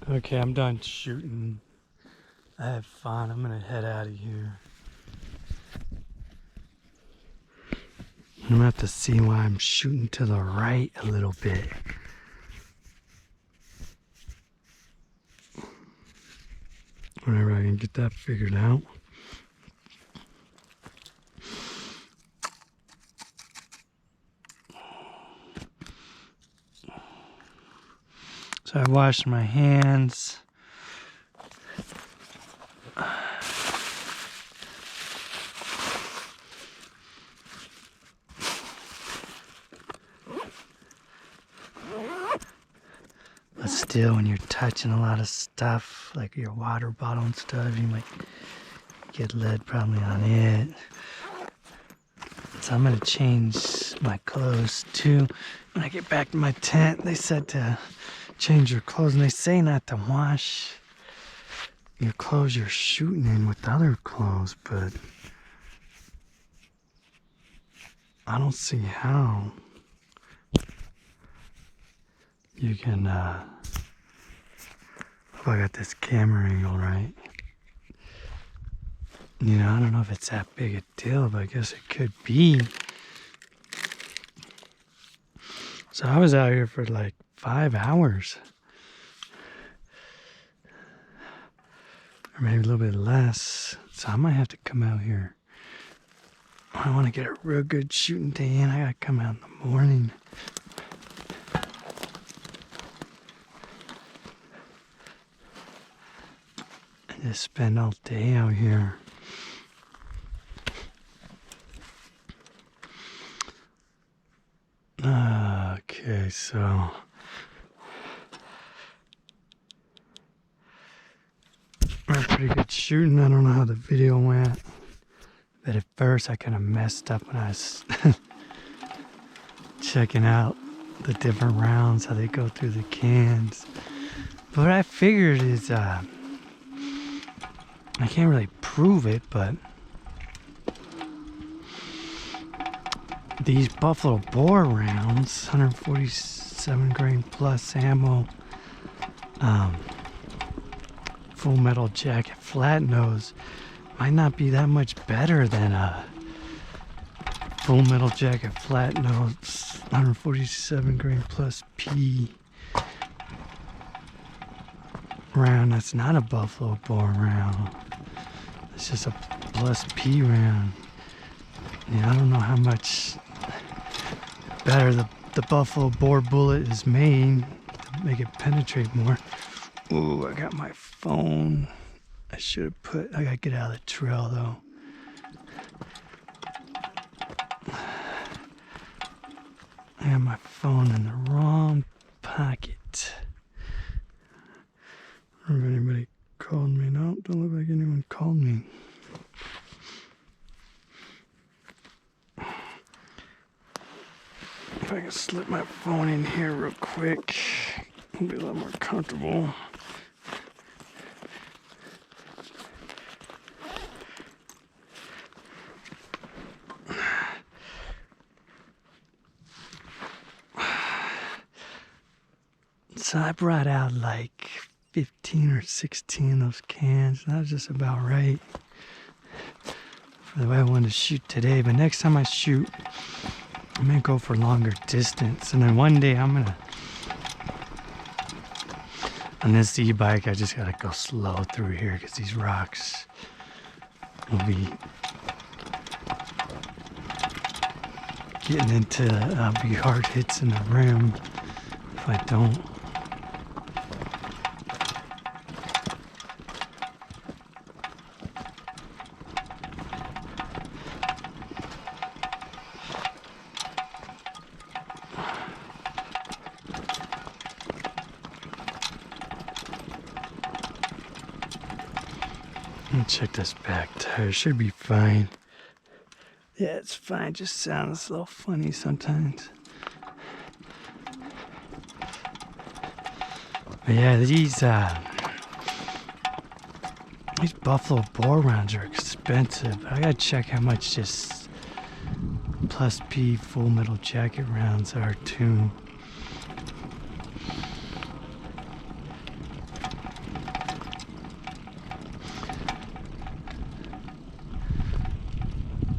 Okay, I'm done shooting. I had fun. I'm gonna head out of here. I'm gonna have to see why I'm shooting to the right a little bit. Whenever I can get that figured out. So I washed my hands. But still, when you're touching a lot of stuff, like your water bottle and stuff, you might get lead probably on it. So I'm gonna change my clothes too. When I get back to my tent, they said to change your clothes, and they say not to wash your clothes you're shooting in with other clothes, but I don't see how you can, if I got this camera angle right. You know, I don't know if it's that big a deal, but I guess it could be. So I was out here for like 5 hours. Or maybe a little bit less. So I might have to come out here. I want to get a real good shooting day in. I gotta come out in the morning. And just spend all day out here. Okay, so pretty good shooting. I don't know how the video went, but at first I kind of messed up when I was checking out the different rounds, how they go through the cans. But what I figured is, I can't really prove it, but these Buffalo Bore rounds, 147 grain plus ammo, full metal jacket flat nose, might not be that much better than a full metal jacket flat nose 147 grain plus P round. That's not a Buffalo Bore round. It's just a plus P round. Yeah, I don't know how much better the Buffalo Bore bullet is made to make it penetrate more. Ooh, I got my phone. I should have put, I gotta get out of the trail though. I got my phone in the wrong pocket. I don't know if anybody called me. No, don't look like anyone called me. If I can slip my phone in here real quick, it'll be a lot more comfortable. So I brought out like 15 or 16 of those cans. That was just about right for the way I wanted to shoot today. But next time I shoot, I'm gonna go for longer distance. And then one day I'm gonna, on this e-bike, I just gotta go slow through here because these rocks will be getting into, be hard hits in the rim if I don't. Check this back tire, should be fine. Yeah, it's fine, just sounds a little funny sometimes. But yeah, these Buffalo Bore rounds are expensive. I gotta check how much just plus P full metal jacket rounds are too.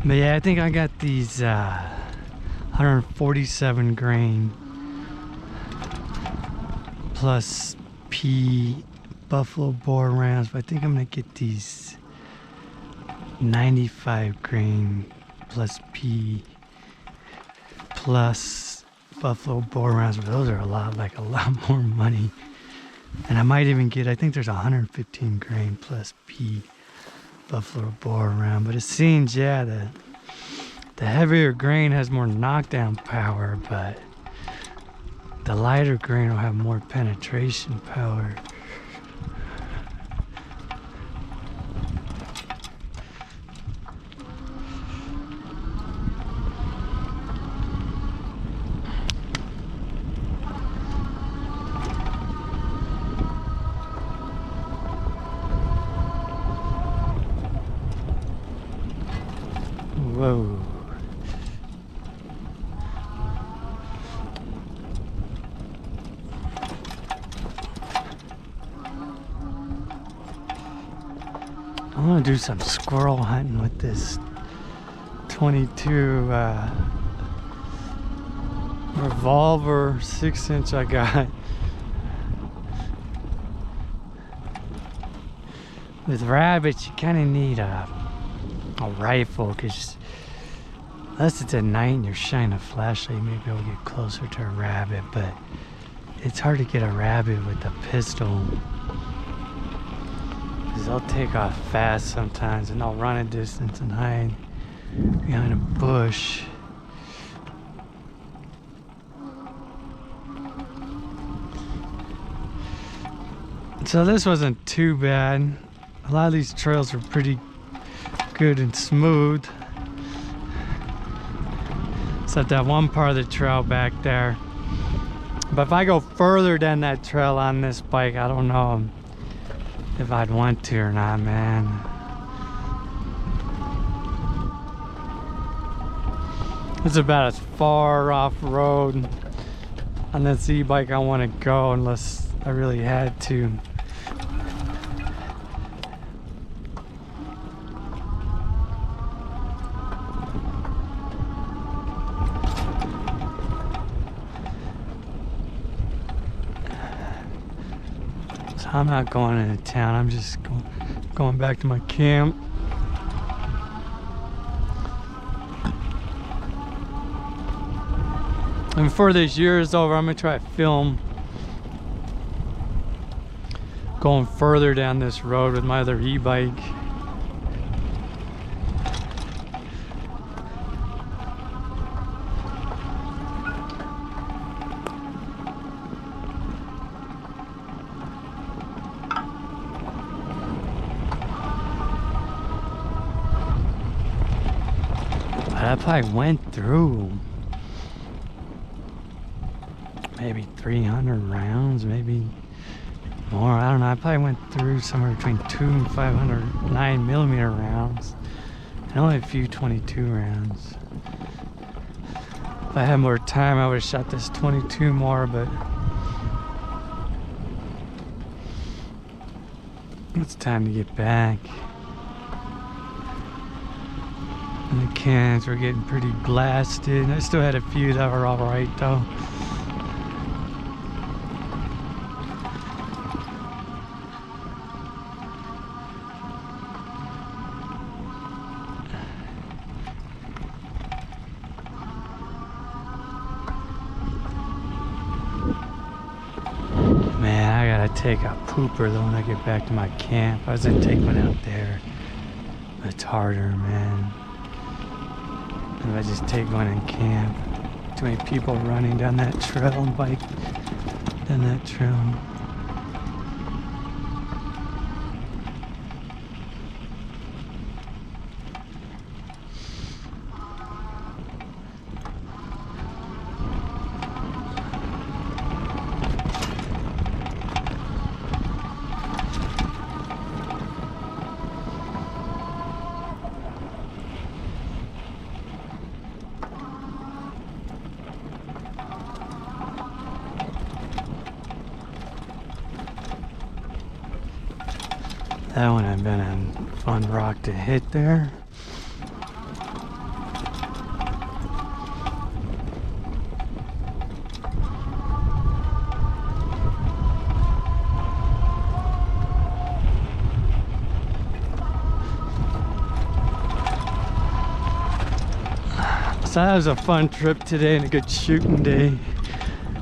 But yeah, I think I got these 147 grain plus P buffalo boar rounds, but I think I'm gonna get these 95 grain plus P plus buffalo boar rounds, but those are a lot more money. And I might even get, I think there's 115 grain plus P buffalo boar round, but it seems, yeah, the heavier grain has more knockdown power, but the lighter grain will have more penetration power. Whoa. I want to do some squirrel hunting with this 22 revolver 6-inch I got. With rabbits, you kind of need a rifle, because unless it's at night and you're shining a flashlight, maybe you'll get closer to a rabbit, but it's hard to get a rabbit with a pistol. They'll take off fast sometimes, and they'll run a distance and hide behind a bush. So this wasn't too bad. A lot of these trails were pretty good and smooth, except that one part of the trail back there. But if I go further down that trail on this bike, I don't know if I'd want to or not, man. It's about as far off road on this e-bike I want to go, unless I really had to. I'm not going into town, I'm just going back to my camp. And before this year is over, I'm gonna try to film going further down this road with my other e-bike. I probably went through maybe 300 rounds, maybe more. I don't know. I probably went through somewhere between 200 and 500 9mm rounds, and only a few 22 rounds. If I had more time, I would have shot this 22 more, but it's time to get back. And the cans were getting pretty blasted. I still had a few that were alright though. Man, I gotta take a pooper though when I get back to my camp. I was gonna take one out there. It's harder, man. If I just take one in camp. Too many people running down that trail and bike down that trail. That would have been a fun rock to hit there. So that was a fun trip today and a good shooting day.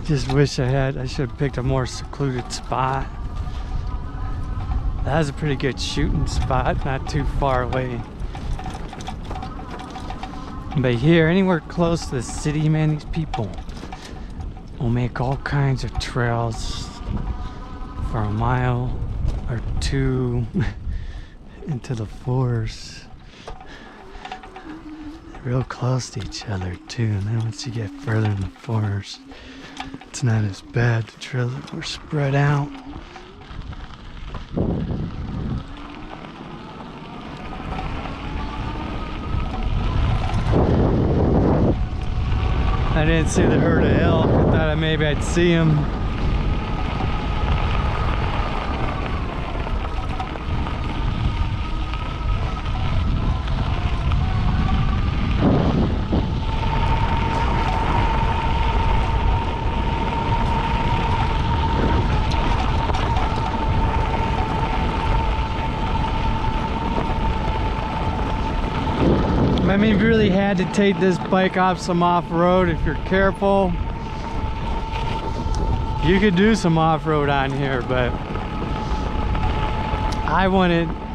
Just wish I should have picked a more secluded spot. That was a pretty good shooting spot, not too far away. But here, anywhere close to the city, man, these people will make all kinds of trails for a mile or two into the forest. Real close to each other too, and then once you get further in the forest, it's not as bad. The trails are more spread out. I didn't see the herd of elk. I thought maybe I'd see them. I mean, if you really had to take this bike off some off-road, if you're careful, you could do some off-road on here, but I wanted